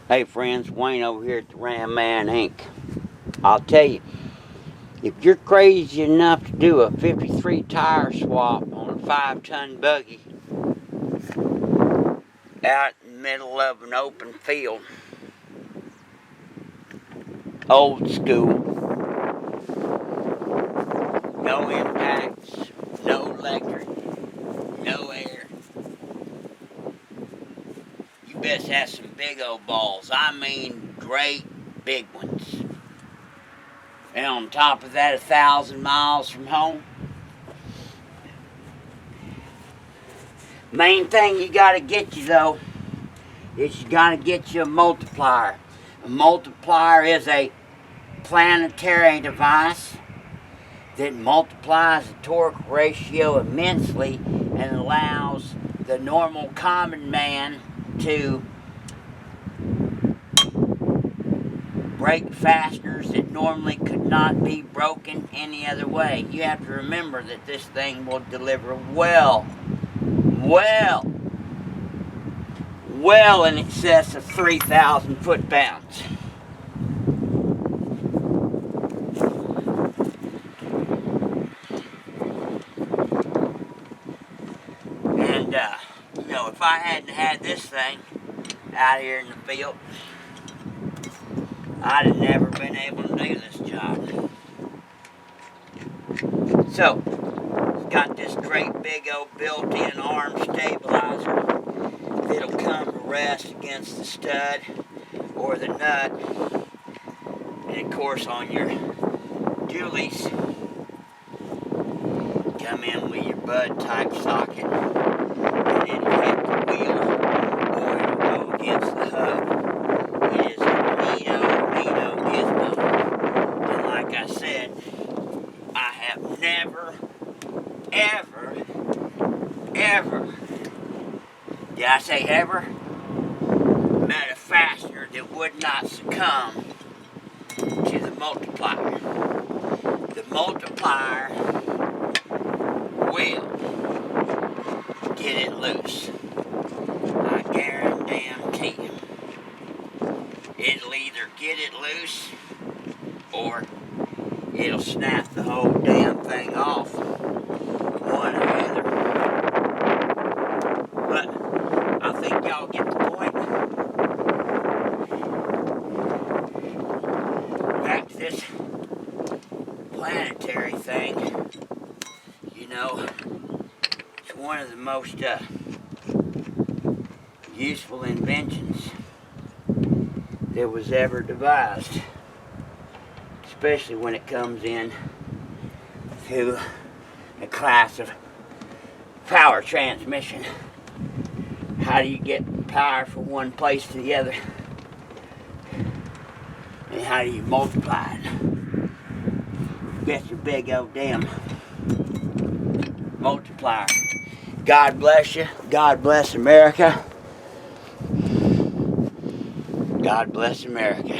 Hey friends, Wayne over here at the Ram Man Inc. I'll tell you, if you're crazy enough to do a 53 tire swap on a 5-ton buggy out in the middle of an open field, old school, no impacts, no electric, no air, you best have some big old balls. I mean great big ones. And on top of that, 1,000 miles from home. Main thing you gotta get you though is you gotta get you a multiplier. A multiplier is a planetary device that multiplies the torque ratio immensely and allows the normal common man to break fasteners that normally could not be broken any other way. You have to remember that this thing will deliver well in excess of 3,000 foot-pounds. And, if I hadn't had this thing out here in the field, I'd have never been able to do this job. So, it's got this great big old built-in arm stabilizer that'll come to rest against the stud or the nut. And of course on your dualies, come in with your bud type socket, and it'll hit the wheel or it'll go against the hub. It is a neato gizmo. And like I said, I have never, ever, did I say ever? Met a fastener that would not succumb to the multiplier. The multiplier will get it loose. I guarantee you. It'll either get it loose or it'll snap the whole damn thing off. One or the other. But I think y'all get the point. Back to this planetary thing. It's one of the most useful inventions that was ever devised. Especially when it comes in to a class of power transmission. How do you get power from one place to the other? And how do you multiply it? Get your big old damn multiplier. God bless you. God bless America. God bless America.